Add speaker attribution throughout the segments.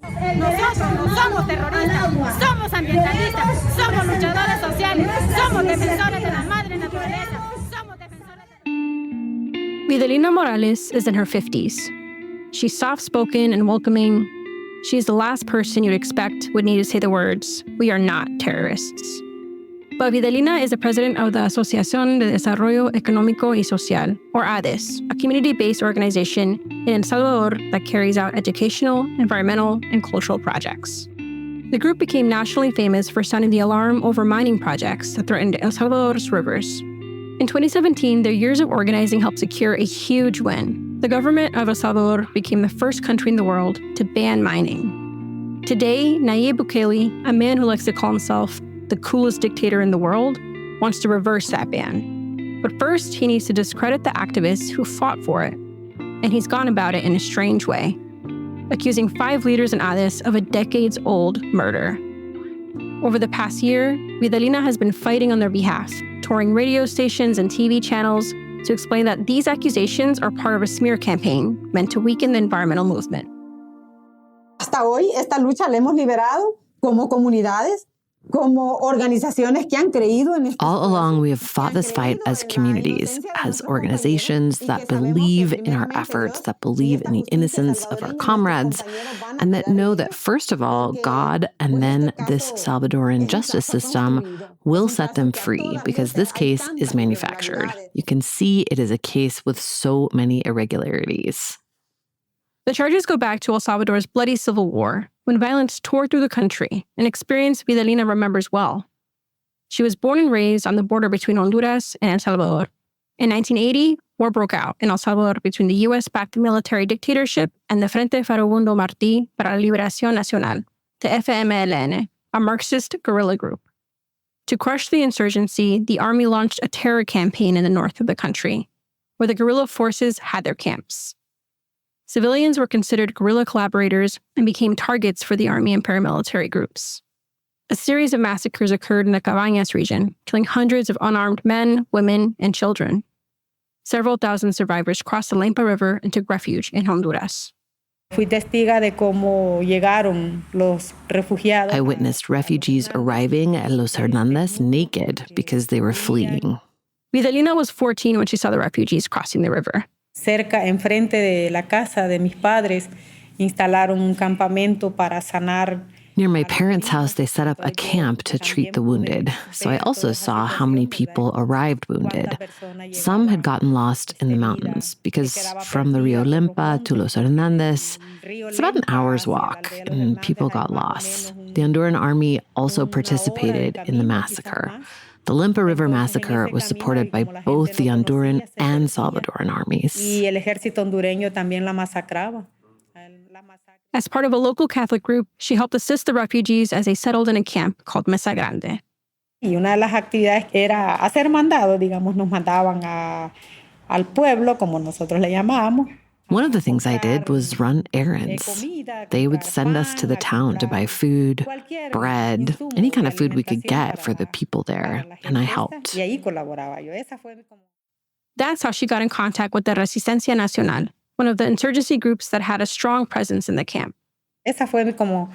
Speaker 1: Nosotros no somos terroristas, somos ambientalistas, somos luchadores sociales, somos defensores de la madre naturaleza, somos defensores de...
Speaker 2: Vidalina Morales is in her 50s. She's soft-spoken and welcoming. She's the last person you'd expect would need to say the words, "We are not terrorists." But Vidalina is the president of the Asociación de Desarrollo Económico y Social, or ADES, a community-based organization in El Salvador that carries out educational, environmental, and cultural projects. The group became nationally famous for sounding the alarm over mining projects that threatened El Salvador's rivers. In 2017, their years of organizing helped secure a huge win. The government of El Salvador became the first country in the world to ban mining. Today, Nayib Bukele, a man who likes to call himself the coolest dictator in the world, wants to reverse that ban. But first, he needs to discredit the activists who fought for it. And he's gone about it in a strange way, accusing 5 leaders in ADES of a decades-old murder. Over the past year, Vidalina has been fighting on their behalf, touring radio stations and TV channels to explain that these accusations are part of a smear campaign meant to weaken the environmental movement.
Speaker 3: Hasta hoy, esta lucha la hemos liberado como comunidades, como organizaciones que han creído en esto.
Speaker 4: All along, we have fought this fight as communities, as organizations that believe in our efforts, that believe in the innocence of our comrades, and that know that, first of all, God and then this Salvadoran justice system will set them free because this case is manufactured. You can see it is a case with so many irregularities.
Speaker 2: The charges go back to El Salvador's bloody civil war, when violence tore through the country, an experience Vidalina remembers well. She was born and raised on the border between Honduras and El Salvador. In 1980, war broke out in El Salvador between the U.S.-backed military dictatorship and the Frente Farabundo Martí para la Liberación Nacional, the FMLN, a Marxist guerrilla group. To crush the insurgency, the army launched a terror campaign in the north of the country, where the guerrilla forces had their camps. Civilians were considered guerrilla collaborators and became targets for the army and paramilitary groups. A series of massacres occurred in the Cabañas region, killing hundreds of unarmed men, women, and children. Several thousand survivors crossed the Lempa River and took refuge in Honduras.
Speaker 5: Fui testiga de cómo llegaron los refugiados.
Speaker 4: I witnessed refugees arriving at Los Hernandez naked because they were fleeing.
Speaker 2: Vidalina was 14 when she saw the refugees crossing the river.
Speaker 5: Cerca, enfrente de la casa de mis padres, instalaron un campamento para sanar.
Speaker 4: Near my parents' house, they set up a camp to treat the wounded. So I also saw how many people arrived wounded. Some had gotten lost in the mountains because from the Rio Lempa to Los Hernandez, it's about an hour's walk, and people got lost. The Honduran army also participated in the massacre. The Lempa River massacre was supported by both the Honduran and Salvadoran armies.
Speaker 2: As part of a local Catholic group, she helped assist the refugees as they settled in a camp called Mesa Grande.
Speaker 5: Y una de las actividades era hacer mandado, digamos, nos mandaban al pueblo, como nosotros le llamábamos.
Speaker 4: One of the things I did was run errands. They would send us to the town to buy food, bread, any kind of food we could get for the people there, and I helped.
Speaker 2: That's how she got in contact with the Resistencia Nacional, one of the insurgency groups that had a strong presence in the camp.
Speaker 5: Esa fue como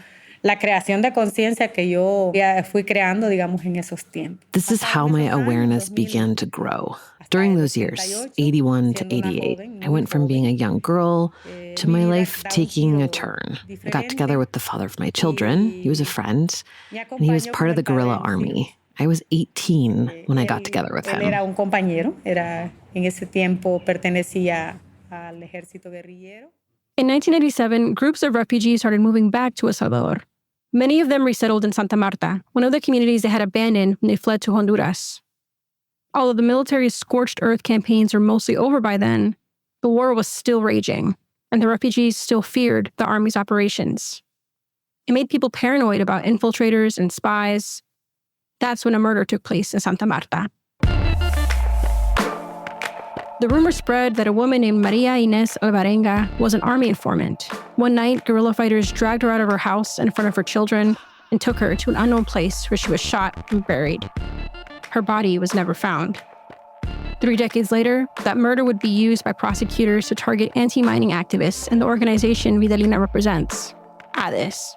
Speaker 5: la creación de conciencia que yo fui creando, digamos, en esos tiempos.
Speaker 4: This is how my awareness began to grow. During those years, 81 to 88, I went from being a young girl to my life taking a turn. I got together with the father of my children. He was a friend, and he was part of the guerrilla army. I was 18 when I got together with him.
Speaker 5: Era un compañero, en ese tiempo pertenecía al ejército guerrillero.
Speaker 2: In 1987, groups of refugees started moving back to El Salvador. Many of them resettled in Santa Marta, one of the communities they had abandoned when they fled to Honduras. Although the military's scorched earth campaigns were mostly over by then, the war was still raging, and the refugees still feared the army's operations. It made people paranoid about infiltrators and spies. That's when a murder took place in Santa Marta. The rumor spread that a woman named Maria Inés Alvarenga was an army informant. One night, guerrilla fighters dragged her out of her house in front of her children and took her to an unknown place where she was shot and buried. Her body was never found. 3 decades later, that murder would be used by prosecutors to target anti-mining activists and the organization Vidalina represents. ADIS.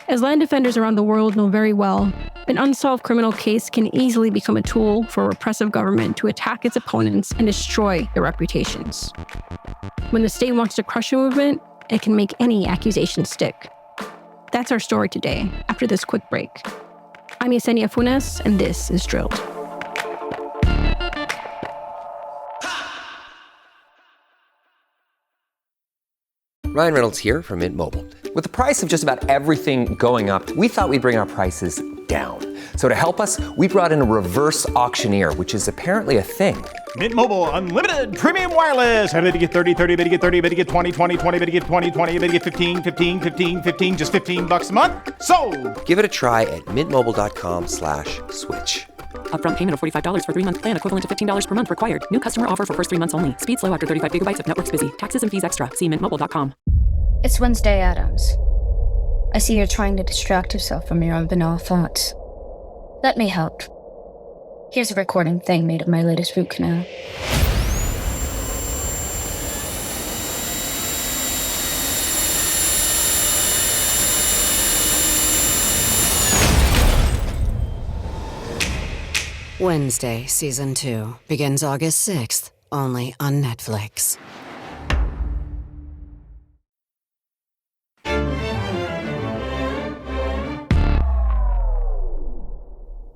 Speaker 2: As land defenders around the world know very well, an unsolved criminal case can easily become a tool for a repressive government to attack its opponents and destroy their reputations. When the state wants to crush a movement, it can make any accusation stick. That's our story today, after this quick break. I'm Yessenia Funes, and this is Drilled.
Speaker 6: Ryan Reynolds here from Mint Mobile. With the price of just about everything going up, we thought we'd bring our prices down. So to help us, we brought in a reverse auctioneer, which is apparently a thing.
Speaker 7: Mint Mobile Unlimited Premium Wireless. How to get 30, 30, bit to get 30, bit to get 20, 20, 20, bit to get 20, 20, bit to get 15, 15, 15, 15, just $15 a month? Sold! Give it a try at mintmobile.com/switch.
Speaker 8: Upfront payment of $45 for 3-month plan, equivalent to $15 per month required. New customer offer for first 3 months only. Speed slow after 35 gigabytes if network's busy. Taxes and fees extra. See mintmobile.com.
Speaker 9: It's Wednesday, Adams. I see you're trying to distract yourself from your own banal thoughts. Let me help. Here's a recording thing made of my latest root canal.
Speaker 10: Wednesday, Season 2, begins August 6th, only on Netflix.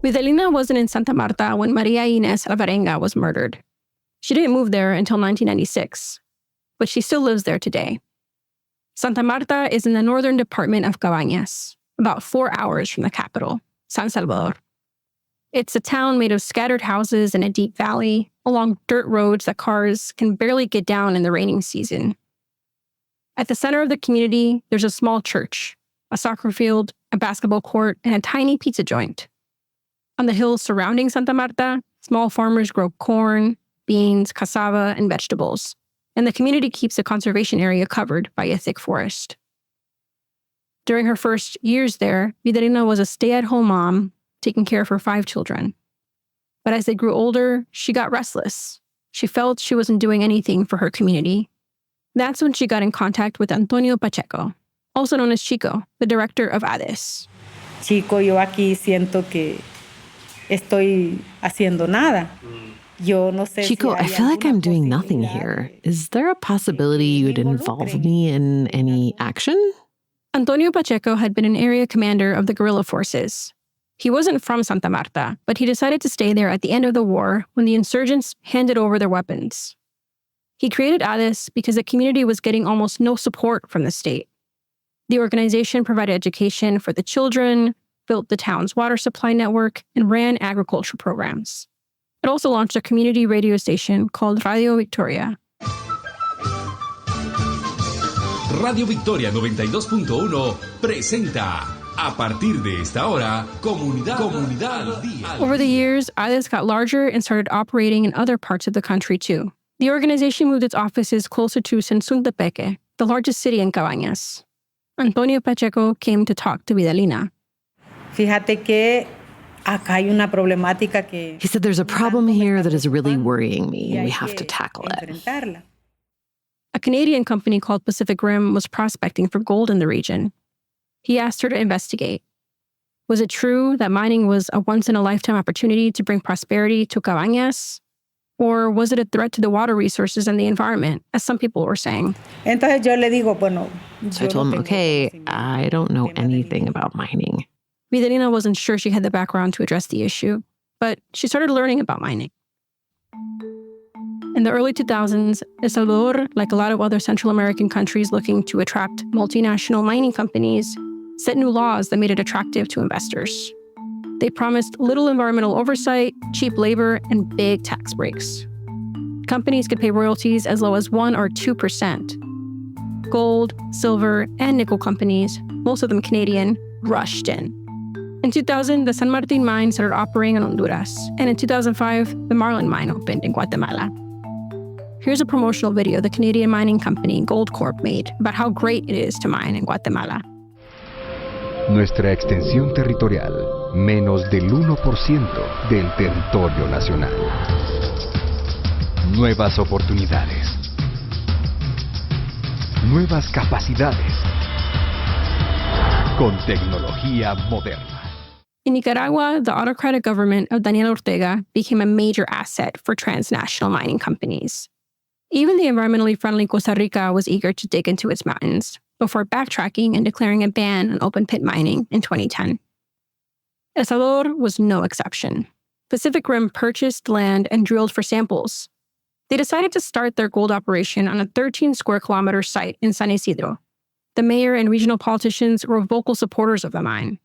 Speaker 2: Videlina wasn't in Santa Marta when Maria Inés Alvarenga was murdered. She didn't move there until 1996, but she still lives there today. Santa Marta is in the northern department of Cabañas, about 4 hours from the capital, San Salvador. It's a town made of scattered houses in a deep valley, along dirt roads that cars can barely get down in the raining season. At the center of the community, there's a small church, a soccer field, a basketball court, and a tiny pizza joint. On the hills surrounding Santa Marta, small farmers grow corn, beans, cassava, and vegetables, and the community keeps the conservation area covered by a thick forest. During her first years there, Videlina was a stay-at-home mom, taking care of her 5 children. But as they grew older, she got restless. She felt she wasn't doing anything for her community. That's when she got in contact with Antonio Pacheco, also known as Chico, the director of ADIS.
Speaker 5: Chico, yo aquí siento que estoy haciendo nada. Yo no sé
Speaker 4: Chico, I feel like I'm doing nothing here. Is there a possibility you'd involve me in any action?
Speaker 2: Antonio Pacheco had been an area commander of the guerrilla forces. He wasn't from Santa Marta, but he decided to stay there at the end of the war when the insurgents handed over their weapons. He created ADIS because the community was getting almost no support from the state. The organization provided education for the children, built the town's water supply network, and ran agriculture programs. It also launched a community radio station called Radio Victoria.
Speaker 11: Radio Victoria 92.1 presenta, a partir de esta hora, Comunidad al Día.
Speaker 2: Over the years, ADIS got larger and started operating in other parts of the country too. The organization moved its offices closer to Sensuntepeque, the largest city in Cabañas. Antonio Pacheco came to talk to Videlina.
Speaker 5: Fíjate que acá hay una problemática que...
Speaker 4: He said there's a problem here that is really worrying me, and we have to tackle it.
Speaker 2: A Canadian company called Pacific Rim was prospecting for gold in the region. He asked her to investigate. Was it true that mining was a once-in-a-lifetime opportunity to bring prosperity to Cabañas? Or was it a threat to the water resources and the environment, as some people were saying?
Speaker 5: So I
Speaker 4: told him, okay, I don't know anything about mining.
Speaker 2: Videlina wasn't sure she had the background to address the issue, but she started learning about mining. In the early 2000s, El Salvador, like a lot of other Central American countries looking to attract multinational mining companies, set new laws that made it attractive to investors. They promised little environmental oversight, cheap labor, and big tax breaks. Companies could pay royalties as low as 1 or 2%. Gold, silver, and nickel companies, most of them Canadian, rushed in. In 2000, the San Martin mine started operating in Honduras, and in 2005, the Marlin mine opened in Guatemala. Here's a promotional video the Canadian mining company Goldcorp made about how great it is to mine in Guatemala.
Speaker 12: Nuestra extensión territorial, menos del 1% del territorio nacional. Nuevas oportunidades. Nuevas capacidades. con tecnología moderna.
Speaker 2: In Nicaragua, the autocratic government of Daniel Ortega became a major asset for transnational mining companies. Even the environmentally friendly Costa Rica was eager to dig into its mountains before backtracking and declaring a ban on open-pit mining in 2010. El Salvador was no exception. Pacific Rim purchased land and drilled for samples. They decided to start their gold operation on a 13-square-kilometer site in San Isidro. The mayor and regional politicians were vocal supporters of the mine.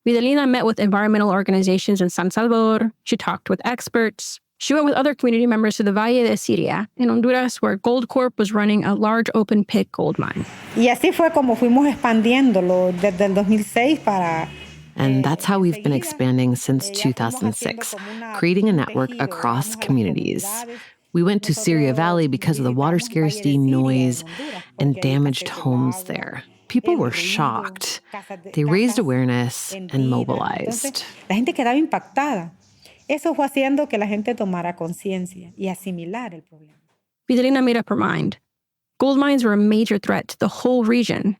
Speaker 2: Vidalina met with environmental organizations in San Salvador. She talked with experts. She went with other community members to the Valle de Siria in Honduras, where Goldcorp was running a large open-pit gold mine.
Speaker 5: Y así fue como fuimos expandiéndolo desde el 2006 para...
Speaker 4: And that's how we've been expanding since 2006, creating a network across communities. We went to Siria Valley because of the water scarcity, noise, and damaged homes there. People were shocked. They raised awareness and mobilized.
Speaker 5: La gente quedaba impactada. Eso fue haciendo que la gente tomara conciencia y asimilar el problema.
Speaker 2: Vidalina made up her mind. Gold mines were a major threat to the whole region.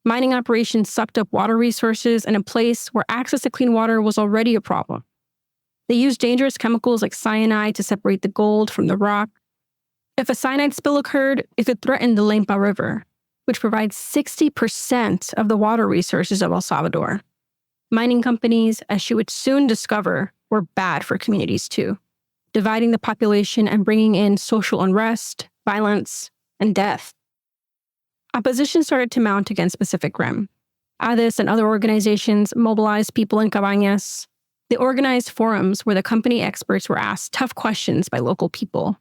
Speaker 2: Mining operations sucked up water resources in a place where access to clean water was already a problem. They used dangerous chemicals like cyanide to separate the gold from the rock. If a cyanide spill occurred, it could threaten the Lempa River, which provides 60% of the water resources of El Salvador. Mining companies, as she would soon discover, were bad for communities too, dividing the population and bringing in social unrest, violence, and death. Opposition started to mount against Pacific Rim. ADIS and other organizations mobilized people in Cabañas. They organized forums where the company experts were asked tough questions by local people.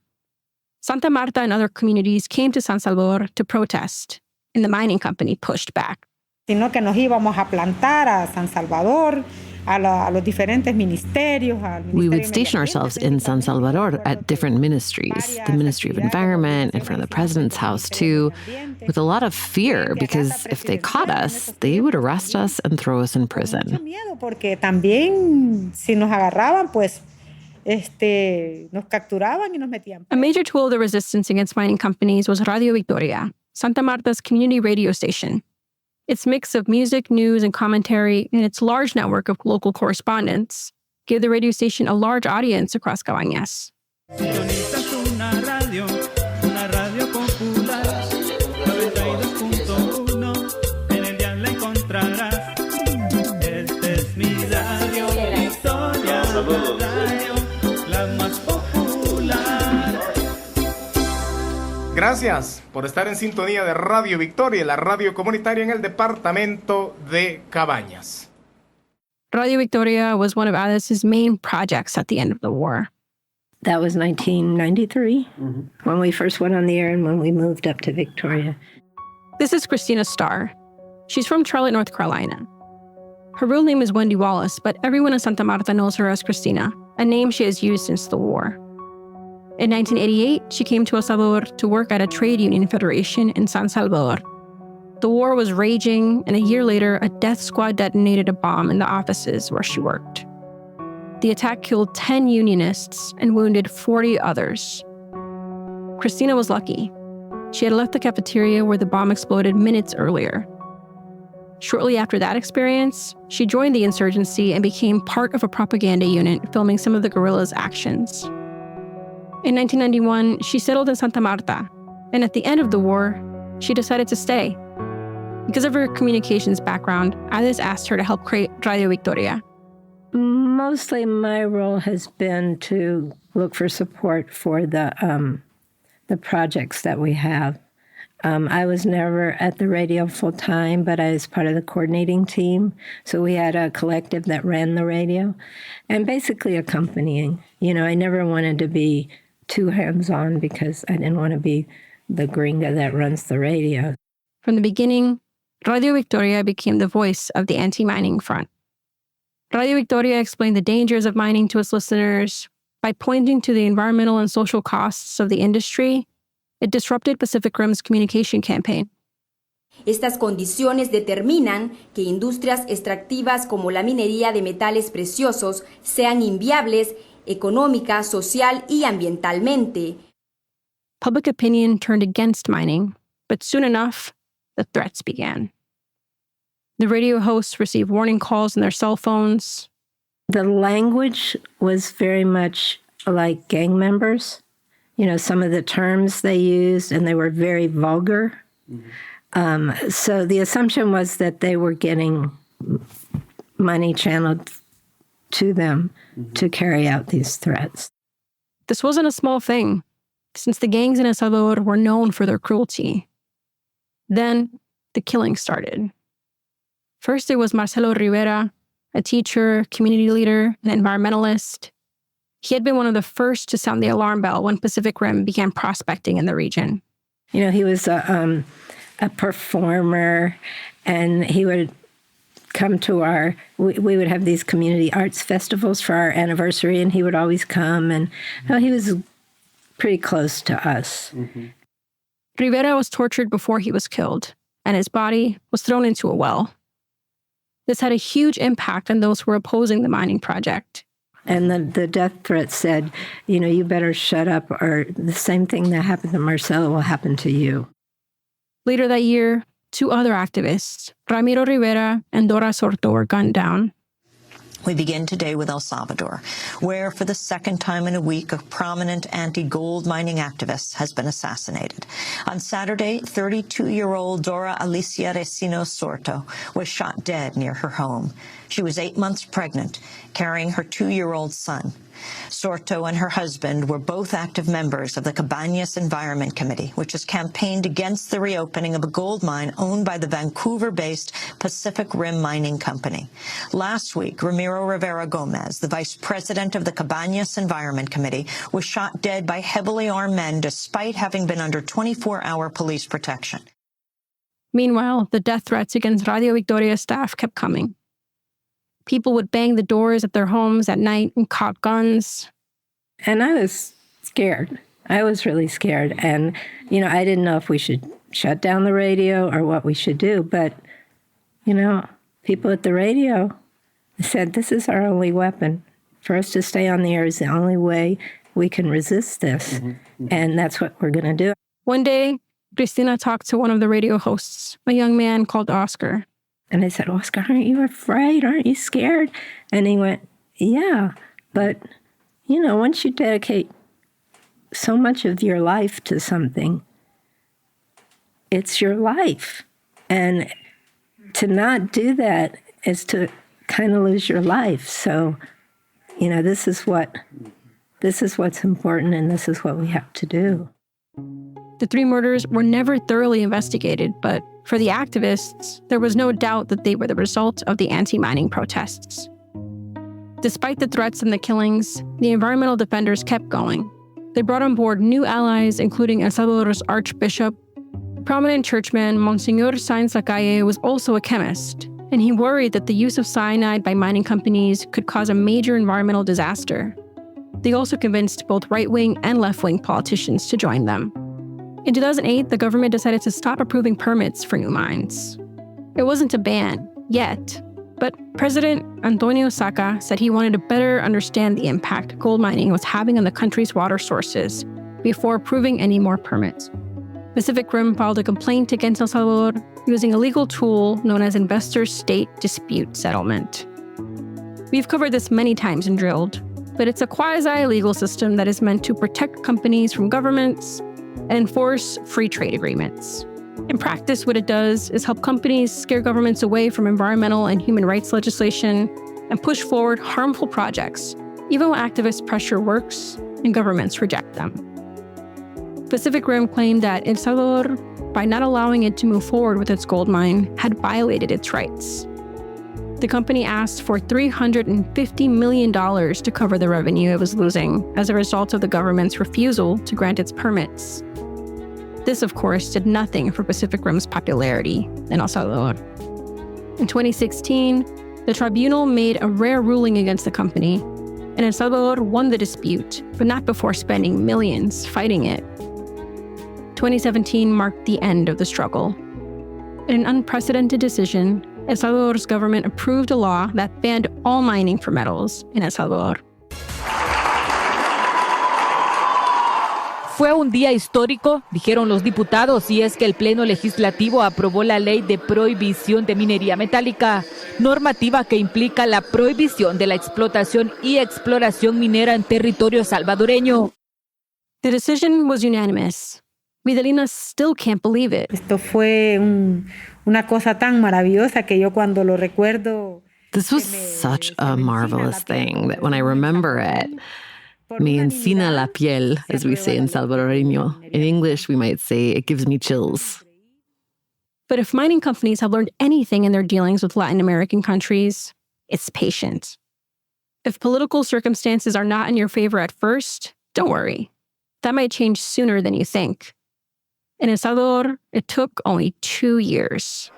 Speaker 2: Santa Marta and other communities came to San Salvador to protest, and the mining company pushed back.
Speaker 5: Sino que nos íbamos a plantar a San Salvador, a los diferentes ministerios.
Speaker 4: We would station ourselves in San Salvador at different ministries, the Ministry of Environment, in front of the president's house too, with a lot of fear because if they caught us, they would arrest us and throw us in prison.
Speaker 5: Porque también si nos agarraban, pues nos capturaban y nos metían.
Speaker 2: A major tool of the resistance against mining companies was Radio Victoria, Santa Marta's community radio station. Its mix of music, news, and commentary, and its large network of local correspondents gave the radio station a large audience across Cabañas.
Speaker 13: Gracias por estar en sintonía de Radio Victoria, la radio comunitaria en el departamento de Cabañas.
Speaker 2: Radio Victoria was one of ADIS's main projects at the end of the war.
Speaker 14: That was 1993, when we first went on the air and when we moved up to Victoria.
Speaker 2: This is Christina Starr. She's from Charlotte, North Carolina. Her real name is Wendy Wallace, but everyone in Santa Marta knows her as Christina, a name she has used since the war. In 1988, she came to El Salvador to work at a trade union federation in San Salvador. The war was raging, and a year later, a death squad detonated a bomb in the offices where she worked. The attack killed 10 unionists and wounded 40 others. Christina was lucky. She had left the cafeteria where the bomb exploded minutes earlier. Shortly after that experience, she joined the insurgency and became part of a propaganda unit filming some of the guerrillas' actions. In 1991, she settled in Santa Marta, and at the end of the war, she decided to stay. Because of her communications background, ADIS asked her to help create Radio Victoria.
Speaker 14: Mostly my role has been to look for support for the projects that we have. I was never at the radio full time, but I was part of the coordinating team. So we had a collective that ran the radio and basically accompanying. You know, I never wanted to be too hands-on because I didn't want to be the gringa that runs the radio.
Speaker 2: From the beginning, Radio Victoria became the voice of the anti-mining front. Radio Victoria explained the dangers of mining to its listeners. By pointing to the environmental and social costs of the industry, it disrupted Pacific Rim's communication campaign.
Speaker 15: Estas condiciones determinan que industrias extractivas como la minería de metales preciosos sean inviables económica, social y ambientalmente.
Speaker 2: Public opinion turned against mining, but soon enough, the threats began. The radio hosts received warning calls on their cell phones.
Speaker 14: The language was very much like gang members. You know, some of the terms they used, and they were very vulgar. Mm-hmm. So the assumption was that they were getting money channeled to them to carry out these threats.
Speaker 2: This wasn't a small thing, since the gangs in El Salvador were known for their cruelty. Then the killing started. First, it was Marcelo Rivera, a teacher, community leader, and environmentalist. He had been one of the first to sound the alarm bell when Pacific Rim began prospecting in the region.
Speaker 14: You know, he was a performer, and he would come to we would have these community arts festivals for our anniversary, and he would always come, and he was pretty close to us. Mm-hmm.
Speaker 2: Rivera was tortured before he was killed, and his body was thrown into a well. This had a huge impact on those who were opposing the mining project.
Speaker 14: And the death threat said, you know, you better shut up, or the same thing that happened to Marcelo will happen to you.
Speaker 2: Later that year, 2 other activists, Ramiro Rivera and Dora Sorto, were gunned down.
Speaker 16: We begin today with El Salvador, where for the second time in a week, a prominent anti-gold mining activist has been assassinated. On Saturday, 32-year-old Dora Alicia Resino Sorto was shot dead near her home. She was 8 months pregnant, carrying her 2-year-old son. Sorto and her husband were both active members of the Cabañas Environment Committee, which has campaigned against the reopening of a gold mine owned by the Vancouver-based Pacific Rim Mining Company. Last week, Ramiro Rivera Gomez, the vice president of the Cabañas Environment Committee, was shot dead by heavily armed men despite having been under 24-hour police protection.
Speaker 2: Meanwhile, the death threats against Radio Victoria staff kept coming. People would bang the doors at their homes at night and cock guns.
Speaker 14: And I was scared. I was really scared. And, you know, I didn't know if we should shut down the radio or what we should do. But, you know, people at the radio said, this is our only weapon. For us to stay on the air is the only way we can resist this. And that's what we're going to do.
Speaker 2: One day, Cristina talked to one of the radio hosts, a young man called Oscar.
Speaker 14: And I said, Oscar, aren't you afraid? Aren't you scared? And he went, yeah, but, you know, once you dedicate so much of your life to something, it's your life. And to not do that is to kind of lose your life. So, you know, this is what's important, and this is what we have to do.
Speaker 2: The 3 murders were never thoroughly investigated, but for the activists, there was no doubt that they were the result of the anti-mining protests. Despite the threats and the killings, the environmental defenders kept going. They brought on board new allies, including El Salvador's Archbishop. Prominent churchman Monsignor Sáenz Lacalle was also a chemist, and he worried that the use of cyanide by mining companies could cause a major environmental disaster. They also convinced both right-wing and left-wing politicians to join them. In 2008, the government decided to stop approving permits for new mines. It wasn't a ban, yet, but President Antonio Saca said he wanted to better understand the impact gold mining was having on the country's water sources before approving any more permits. Pacific Rim filed a complaint against El Salvador using a legal tool known as investor-state dispute settlement. We've covered this many times in Drilled, but it's a quasi-legal system that is meant to protect companies from governments and enforce free trade agreements. In practice, what it does is help companies scare governments away from environmental and human rights legislation and push forward harmful projects, even when activist pressure works and governments reject them. Pacific Rim claimed that El Salvador, by not allowing it to move forward with its gold mine, had violated its rights. The company asked for $350 million to cover the revenue it was losing as a result of the government's refusal to grant its permits. This, of course, did nothing for Pacific Rim's popularity in El Salvador. In 2016, the tribunal made a rare ruling against the company, and El Salvador won the dispute, but not before spending millions fighting it. 2017 marked the end of the struggle. In an unprecedented decision, El Salvador's government approved a law that banned all mining for metals in El Salvador.
Speaker 17: Fue un día histórico, dijeron los diputados, y es que el Pleno Legislativo aprobó la ley de prohibición de minería metálica, normativa que implica la prohibición de la explotación y exploración minera en territorio salvadoreño.
Speaker 2: The decision was unanimous. Vidalina still can't believe it.
Speaker 5: Esto fue una cosa tan maravillosa que yo cuando lo recuerdo...
Speaker 4: This was such a marvelous thing that when I remember it, me encina la piel, as we say in Salvadoreño. In English, we might say it gives me chills.
Speaker 2: But if mining companies have learned anything in their dealings with Latin American countries, it's patience. If political circumstances are not in your favor at first, don't worry. That might change sooner than you think. In El Salvador, it took only 2 years.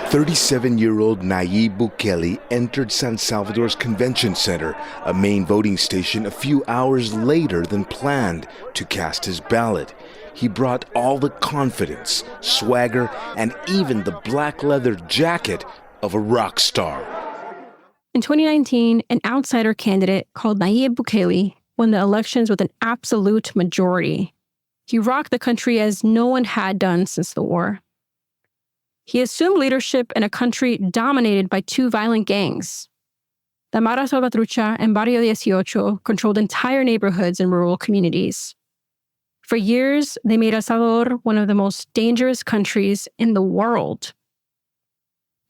Speaker 18: 37-year-old Nayib Bukele entered San Salvador's convention center, a main voting station, a few hours later than planned to cast his ballot. He brought all the confidence, swagger, and even the black leather jacket of a rock star.
Speaker 2: In 2019, an outsider candidate called Nayib Bukele won the elections with an absolute majority. He rocked the country as no one had done since the war. He assumed leadership in a country dominated by 2 violent gangs. The Mara Salvatrucha and Barrio 18 controlled entire neighborhoods and rural communities. For years, they made El Salvador one of the most dangerous countries in the world.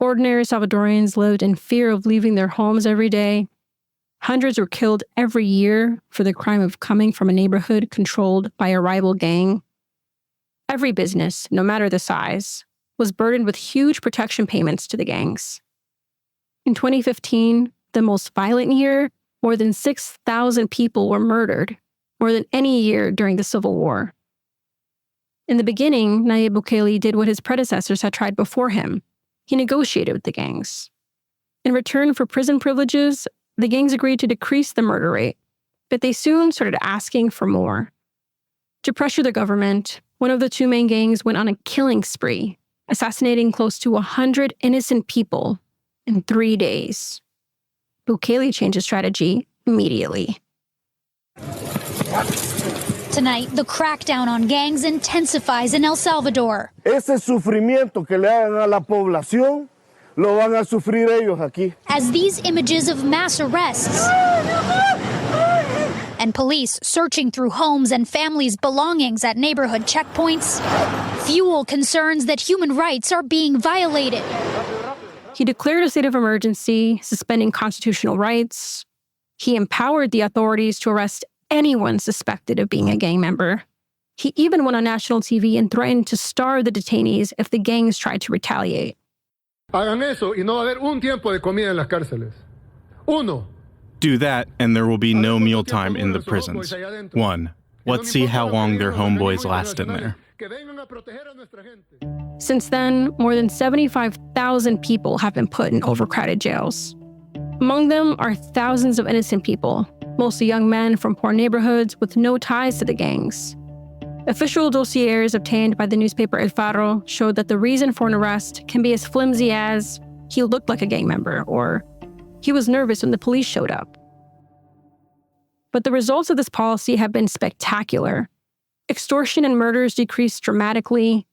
Speaker 2: Ordinary Salvadorians lived in fear of leaving their homes every day. Hundreds were killed every year for the crime of coming from a neighborhood controlled by a rival gang. Every business, no matter the size, was burdened with huge protection payments to the gangs. In 2015, the most violent year, more than 6,000 people were murdered, more than any year during the Civil War. In the beginning, Nayib Bukele did what his predecessors had tried before him. He negotiated with the gangs. In return for prison privileges, the gangs agreed to decrease the murder rate, but they soon started asking for more. To pressure the government, one of the 2 main gangs went on a killing spree, assassinating close to 100 innocent people in 3 days. Bukele changed his strategy immediately.
Speaker 19: Tonight, the crackdown on gangs intensifies in El Salvador.
Speaker 20: Ese sufrimiento que le hagan a la población, lo van a sufrir ellos aquí.
Speaker 19: As these images of mass arrests and police searching through homes and families' belongings at neighborhood checkpoints fuel concerns that human rights are being violated.
Speaker 2: He declared a state of emergency, suspending constitutional rights. He empowered the authorities to arrest anyone suspected of being a gang member. He even went on national TV and threatened to starve the detainees if the gangs tried to retaliate.
Speaker 21: Hagan eso y no va a haber un tiempo de comida en las cárceles. Uno.
Speaker 22: Do that, and there will be no mealtime in the prisons. 1. Let's see how long their homeboys last in there.
Speaker 2: Since then, more than 75,000 people have been put in overcrowded jails. Among them are thousands of innocent people, mostly young men from poor neighborhoods with no ties to the gangs. Official dossiers obtained by the newspaper El Faro showed that the reason for an arrest can be as flimsy as he looked like a gang member or he was nervous when the police showed up. But the results of this policy have been spectacular. Extortion and murders decreased dramatically.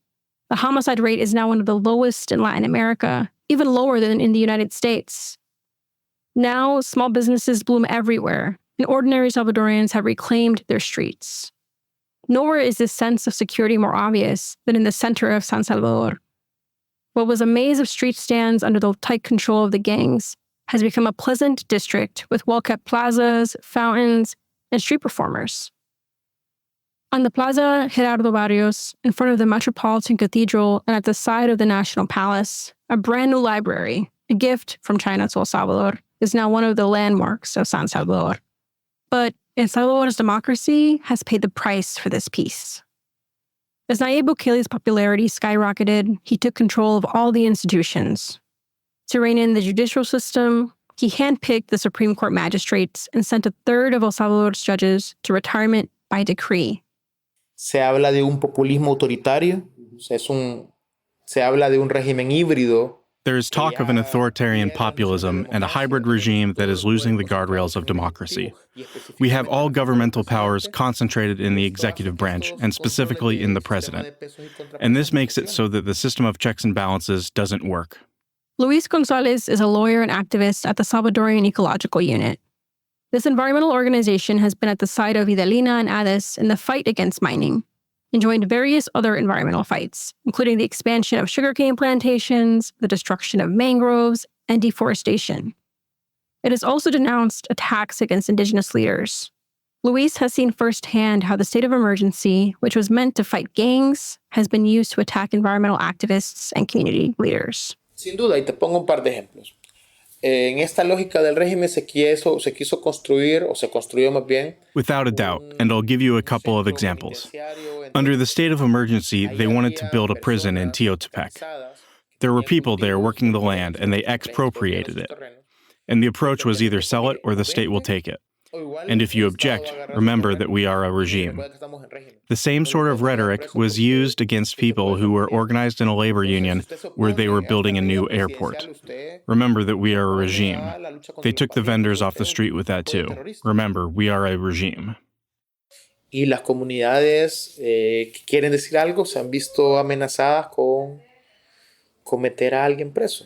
Speaker 2: The homicide rate is now one of the lowest in Latin America, even lower than in the United States. Now, small businesses bloom everywhere, and ordinary Salvadorians have reclaimed their streets. Nowhere is this sense of security more obvious than in the center of San Salvador. What was a maze of street stands under the tight control of the gangs has become a pleasant district with well-kept plazas, fountains, and street performers. On the Plaza Gerardo Barrios, in front of the Metropolitan Cathedral and at the side of the National Palace, a brand new library, a gift from China to El Salvador, is now one of the landmarks of San Salvador. But El Salvador's democracy has paid the price for this peace. As Nayib Bukele's popularity skyrocketed, he took control of all the institutions. To rein in the judicial system, he handpicked the Supreme Court magistrates and sent a third of El Salvador's judges to retirement by decree.
Speaker 23: Se habla de un populismo autoritario, se habla de un régimen híbrido
Speaker 22: There is talk of an authoritarian populism and a hybrid regime that is losing the guardrails of democracy. We have all governmental powers concentrated in the executive branch, and specifically in the president. And this makes it so that the system of checks and balances doesn't work.
Speaker 2: Luis Gonzalez is a lawyer and activist at the Salvadorian Ecological Unit. This environmental organization has been at the side of Videlina and Ades in the fight against mining, and joined various other environmental fights, including the expansion of sugarcane plantations, the destruction of mangroves, and deforestation. It has also denounced attacks against indigenous leaders. Luis has seen firsthand how the state of emergency, which was meant to fight gangs, has been used to attack environmental activists and community leaders.
Speaker 1: Sin duda, y te pongo un par de ejemplos. En esta lógica del régimen se quiso construir, o se construyó más bien.
Speaker 22: Without a doubt, and I'll give you a couple of examples. Under the state of emergency, they wanted to build a prison in Teotepec. There were people there working the land, and they expropriated it. And the approach was either sell it or the state will take it. And if you object, remember that we are a regime. The same sort of rhetoric was used against people who were organized in a labor union where they were building a new airport. Remember that we are a regime. They took the vendors off the street with that too. Remember, we are a regime.
Speaker 1: Y las comunidades que quieren decir algo se han visto amenazadas con meter a alguien preso.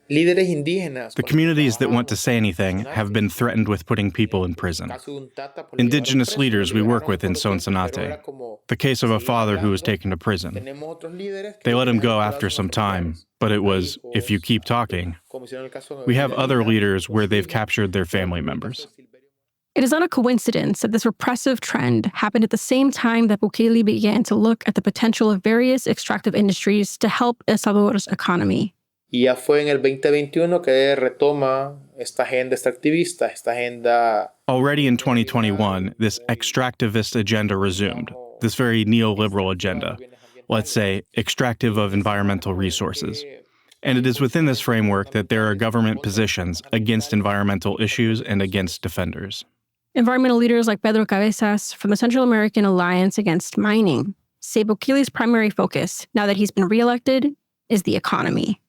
Speaker 22: The communities that want to say anything have been threatened with putting people in prison. Indigenous leaders we work with in Sonsonate. The case of a father who was taken to prison. They let him go after some time, but it was, if you keep talking. We have other leaders where they've captured their family members.
Speaker 2: It is not a coincidence that this repressive trend happened at the same time that Bukele began to look at the potential of various extractive industries to help El Salvador's economy.
Speaker 1: Y ya fue en el 2021 que retoma esta agenda extractivista, esta agenda.
Speaker 22: Already in 2021, this extractivist agenda resumed, this very neoliberal agenda, let's say, extractive of environmental resources. And it is within this framework that there are government positions against environmental issues and against defenders.
Speaker 2: Environmental leaders like Pedro Cabezas from the Central American Alliance Against Mining say Bukele's primary focus, now that he's been reelected, is the economy.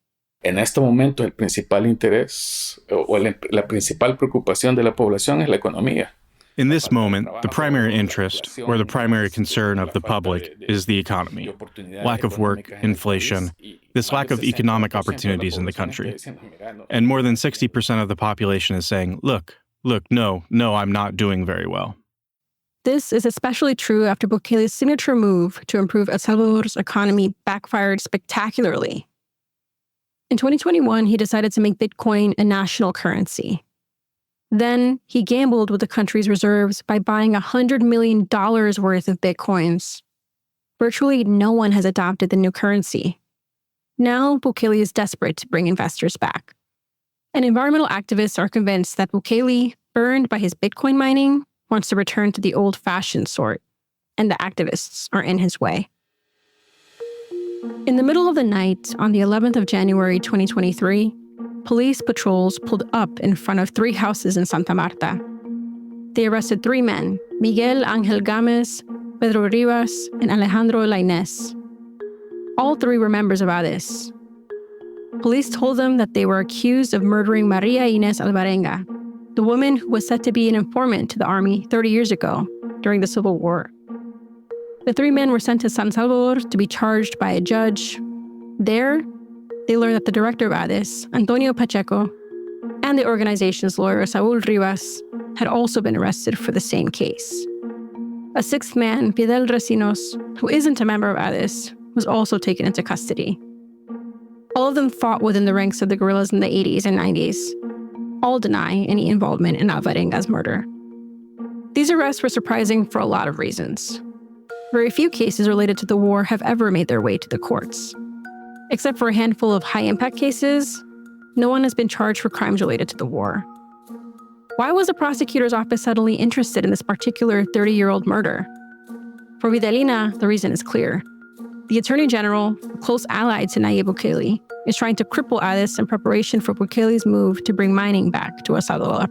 Speaker 3: En este momento, el principal interés o la principal preocupación de la población es la economía.
Speaker 22: In this moment, the primary interest, or the primary concern of the public, is the economy. Lack of work, inflation, this lack of economic opportunities in the country. And more than 60% of the population is saying, look, no, I'm not doing very well.
Speaker 2: This is especially true after Bukele's signature move to improve El Salvador's economy backfired spectacularly. In 2021, he decided to make Bitcoin a national currency. Then he gambled with the country's reserves by buying $100 million worth of Bitcoins. Virtually no one has adopted the new currency. Now, Bukele is desperate to bring investors back. And environmental activists are convinced that Bukele, burned by his Bitcoin mining, wants to return to the old-fashioned sort, and the activists are in his way. In the middle of the night, on the 11th of January 2023, police patrols pulled up in front of 3 houses in Santa Marta. They arrested 3 men, Miguel Ángel Gámez, Pedro Rivas, and Alejandro Lainez. All 3 were members of Ades. Police told them that they were accused of murdering Maria Inés Alvarenga, the woman who was said to be an informant to the army 30 years ago during the Civil War. The 3 men were sent to San Salvador to be charged by a judge. There, they learned that the director of Ades, Antonio Pacheco, and the organization's lawyer, Saúl Rivas, had also been arrested for the same case. A 6th man, Fidel Recinos, who isn't a member of Ades, was also taken into custody. All of them fought within the ranks of the guerrillas in the 80s and 90s. All deny any involvement in Alvarenga's murder. These arrests were surprising for a lot of reasons. Very few cases related to the war have ever made their way to the courts. Except for a handful of high-impact cases, no one has been charged for crimes related to the war. Why was the prosecutor's office suddenly interested in this particular 30-year-old murder? For Videlina, the reason is clear. The Attorney General, a close ally to Nayib Bukele, is trying to cripple Ades in preparation for Bukele's move to bring mining back to El Salvador.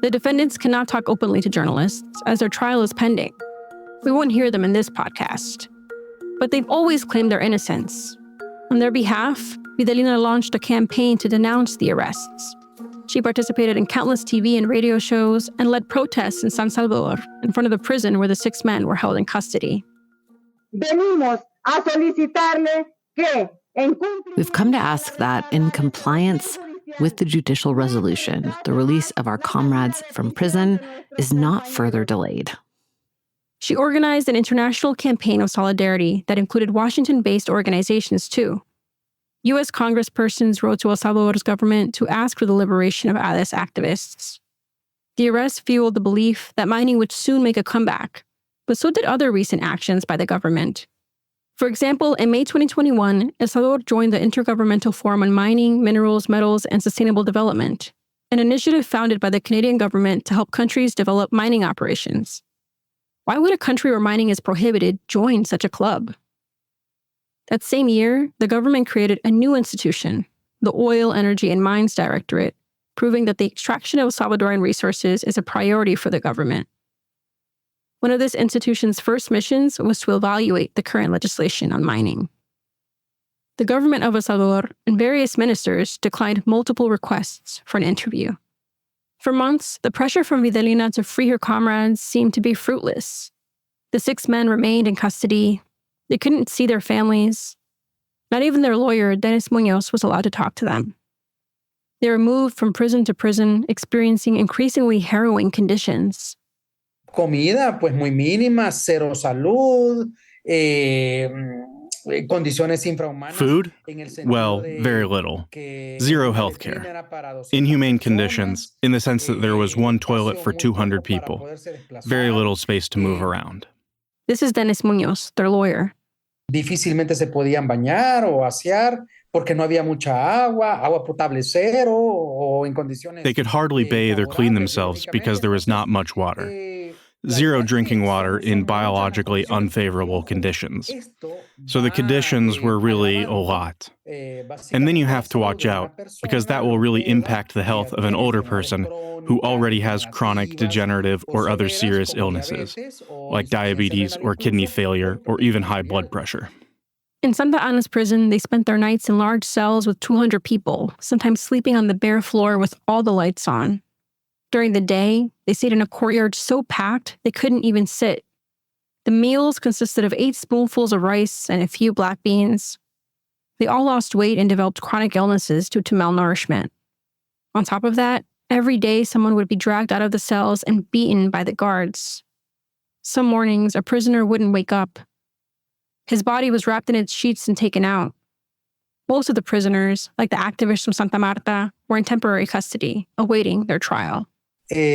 Speaker 2: The defendants cannot talk openly to journalists, as their trial is pending. We won't hear them in this podcast. But they've always claimed their innocence. On their behalf, Vidalina launched a campaign to denounce the arrests. She participated in countless TV and radio shows and led protests in San Salvador in front of the prison where the 6 men were held in custody.
Speaker 4: We've come to ask that, in compliance with the judicial resolution, the release of our comrades from prison is not further delayed.
Speaker 2: She organized an international campaign of solidarity that included Washington-based organizations, too. U.S. congresspersons wrote to El Salvador's government to ask for the liberation of ADES activists. The arrest fueled the belief that mining would soon make a comeback, but so did other recent actions by the government. For example, in May 2021, El Salvador joined the Intergovernmental Forum on Mining, Minerals, Metals, and Sustainable Development, an initiative founded by the Canadian government to help countries develop mining operations. Why would a country where mining is prohibited join such a club? That same year, the government created a new institution, the Oil, Energy, and Mines Directorate, proving that the extraction of Salvadoran resources is a priority for the government. One of this institution's first missions was to evaluate the current legislation on mining. The government of El Salvador and various ministers declined multiple requests for an interview. For months, the pressure from Vidalina to free her comrades seemed to be fruitless. The 6 men remained in custody. They couldn't see their families. Not even their lawyer, Dennis Munoz, was allowed to talk to them. They were moved from prison to prison, experiencing increasingly harrowing conditions.
Speaker 6: Comida, pues muy mínima, cero salud, condiciones infrahumanas.
Speaker 22: Food? Well, very little. Zero healthcare. Inhumane conditions, in the sense that there was one toilet for 200 people. Very little space to move around.
Speaker 2: This is Dennis Munoz, their lawyer.
Speaker 6: Difícilmente se podían bañar o asear porque no había mucha agua potable cero o en condiciones.
Speaker 22: They could hardly bathe or clean themselves because there was not much water. Zero drinking water in biologically unfavorable conditions. So the conditions were really a lot. And then you have to watch out, because that will really impact the health of an older person who already has chronic degenerative or other serious illnesses, like diabetes or kidney failure or even high blood pressure.
Speaker 2: In Santa Ana's prison, they spent their nights in large cells with 200 people, sometimes sleeping on the bare floor with all the lights on. During the day, they stayed in a courtyard so packed they couldn't even sit. The meals consisted of 8 spoonfuls of rice and a few black beans. They all lost weight and developed chronic illnesses due to malnourishment. On top of that, every day someone would be dragged out of the cells and beaten by the guards. Some mornings, a prisoner wouldn't wake up. His body was wrapped in its sheets and taken out. Most of the prisoners, like the activists from Santa Marta, were in temporary custody, awaiting their trial.
Speaker 22: So,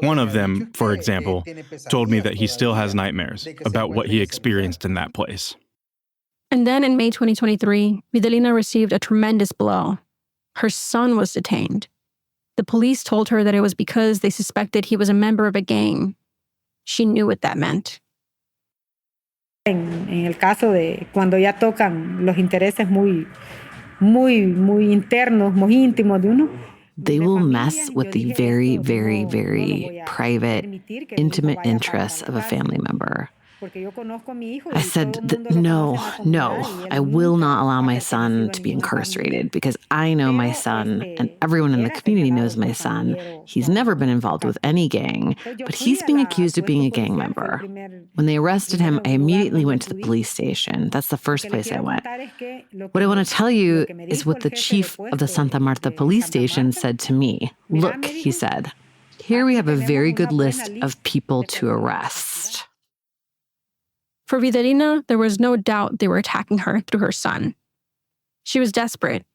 Speaker 22: one of them, for example, told me that he still has nightmares about what he experienced in that place.
Speaker 2: And then in May 2023, Vidalina received a tremendous blow. Her son was detained. The police told her that it was because they suspected he was a member of a gang. She knew what that meant.
Speaker 5: En el caso de cuando ya tocan los intereses muy internos, muy íntimos de uno.
Speaker 4: They will mess with the very, very, very private, intimate interests of a family member. I said, no, I will not allow my son to be incarcerated because I know my son and everyone in the community knows my son. He's never been involved with any gang, but he's being accused of being a gang member. When they arrested him, I immediately went to the police station. That's the first place I went. What I want to tell you is what the chief of the Santa Marta police station said to me. Look, he said, here we have a very good list of people to arrest.
Speaker 2: For Vidalina, there was no doubt they were attacking her through her son. She was desperate.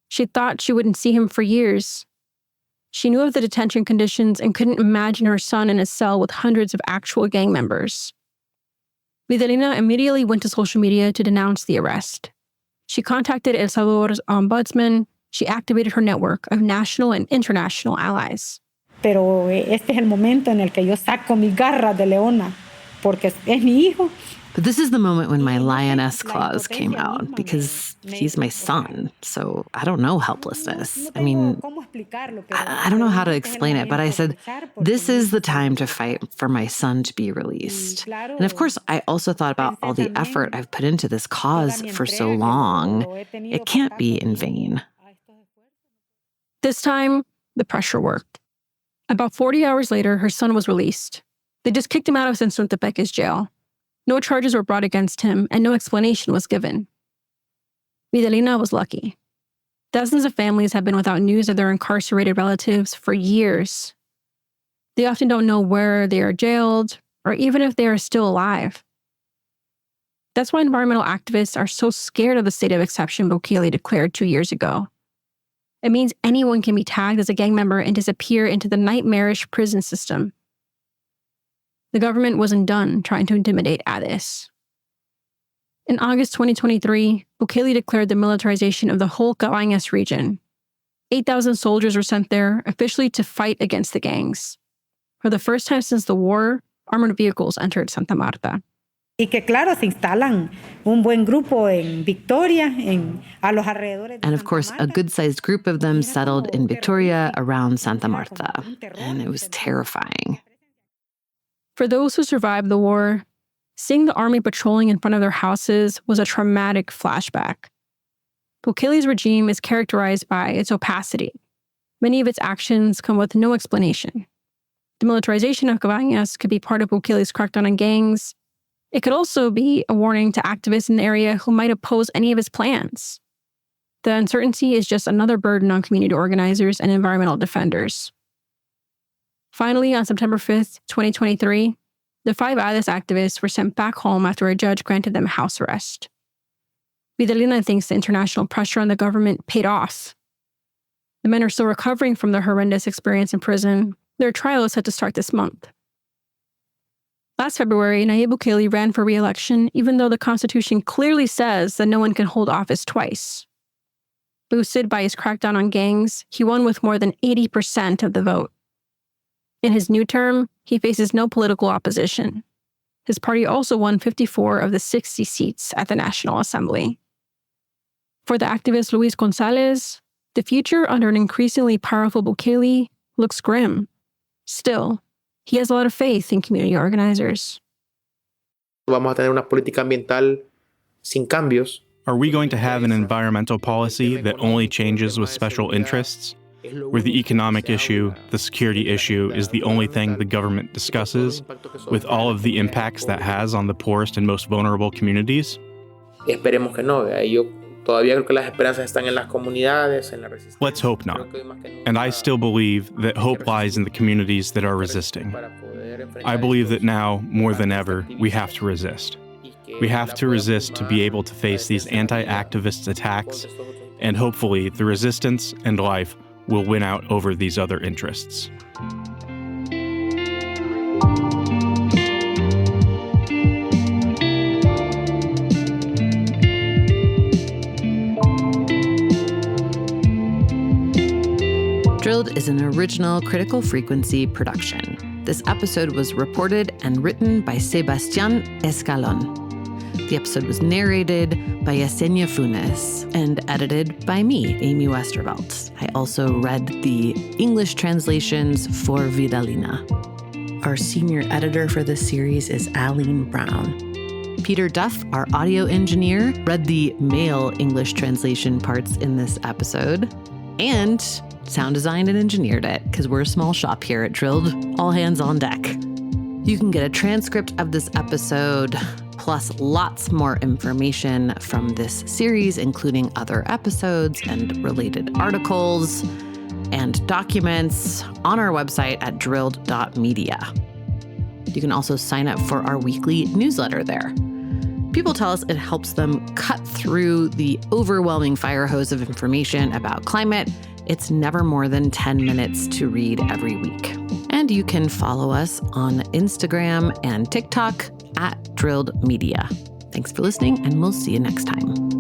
Speaker 2: She thought she wouldn't see him for years. She knew of the detention conditions and couldn't imagine her son in a cell with hundreds of actual gang members. Vidalina immediately went to social media to denounce the arrest. She contacted El Salvador's ombudsman. She activated her network of national and international allies.
Speaker 5: Pero este es el momento en el que yo saco mi garra de leona, porque es mi hijo
Speaker 4: But this is the moment when my lioness clause came out, because he's my son, so I don't know helplessness. I mean, I don't know how to explain it, but I said, this is the time to fight for my son to be released. And of course, I also thought about all the effort I've put into this cause for so long. It can't be in vain.
Speaker 2: This time, the pressure worked. About 40 hours later, her son was released. They just kicked him out of Sensuntepeque's jail. No charges were brought against him, and no explanation was given. Vidalina was lucky. Dozens of families have been without news of their incarcerated relatives for years. They often don't know where they are jailed, or even if they are still alive. That's why environmental activists are so scared of the state of exception Bukele declared 2 years ago. It means anyone can be tagged as a gang member and disappear into the nightmarish prison system. The government wasn't done trying to intimidate Addis. In August 2023, Bukele declared the militarization of the whole Cabañas region. 8,000 soldiers were sent there, officially to fight against the gangs. For the first time since the war, armored vehicles entered Santa Marta.
Speaker 5: Y que claro, se instalan un buen grupo en Victoria, a los alrededores.
Speaker 4: And of course, a good-sized group of them settled in Victoria around Santa Marta. And it was terrifying.
Speaker 2: For those who survived the war, seeing the army patrolling in front of their houses was a traumatic flashback. Bukele's regime is characterized by its opacity. Many of its actions come with no explanation. The militarization of Cabañas could be part of Bukele's crackdown on gangs. It could also be a warning to activists in the area who might oppose any of his plans. The uncertainty is just another burden on community organizers and environmental defenders. Finally, on September 5th, 2023, the 5 Addis activists were sent back home after a judge granted them house arrest. Vidalina thinks the international pressure on the government paid off. The men are still recovering from their horrendous experience in prison. Their trial is set to start this month. Last February, Nayib Bukele ran for re-election, even though the Constitution clearly says that no one can hold office twice. Boosted by his crackdown on gangs, he won with more than 80% of the vote. In his new term, he faces no political opposition. His party also won 54 of the 60 seats at the National Assembly. For the activist Luis Gonzalez, the future under an increasingly powerful Bukele looks grim. Still, he has a lot of faith in community organizers.
Speaker 1: Vamos a tener una política ambiental sin cambios.
Speaker 22: Are we going to have an environmental policy that only changes with special interests, where the economic issue, the security issue, is the only thing the government discusses, with all of the impacts that has on the poorest and most vulnerable communities?
Speaker 1: Esperemos que no. Yo todavía creo que las esperanzas están en las comunidades, en la resistencia.
Speaker 22: Let's hope not. And I still believe that hope lies in the communities that are resisting. I believe that now, more than ever, we have to resist. We have to resist to be able to face these anti-activist attacks, and hopefully the resistance and life will win out over these other interests.
Speaker 4: Drilled is an original Critical Frequency production. This episode was reported and written by Sebastian Escalon. The episode was narrated by Yessenia Funes and edited by me, Amy Westervelt. I also read the English translations for Vidalina. Our senior editor for this series is Aline Brown. Peter Duff, our audio engineer, read the male English translation parts in this episode and sound designed and engineered it, because we're a small shop here at Drilled. All hands on deck. You can get a transcript of this episode, plus lots more information from this series, including other episodes and related articles and documents on our website at drilled.media. You can also sign up for our weekly newsletter there. People tell us it helps them cut through the overwhelming fire hose of information about climate. It's never more than 10 minutes to read every week. And you can follow us on Instagram and TikTok at Drilled Media. Thanks for listening, and we'll see you next time.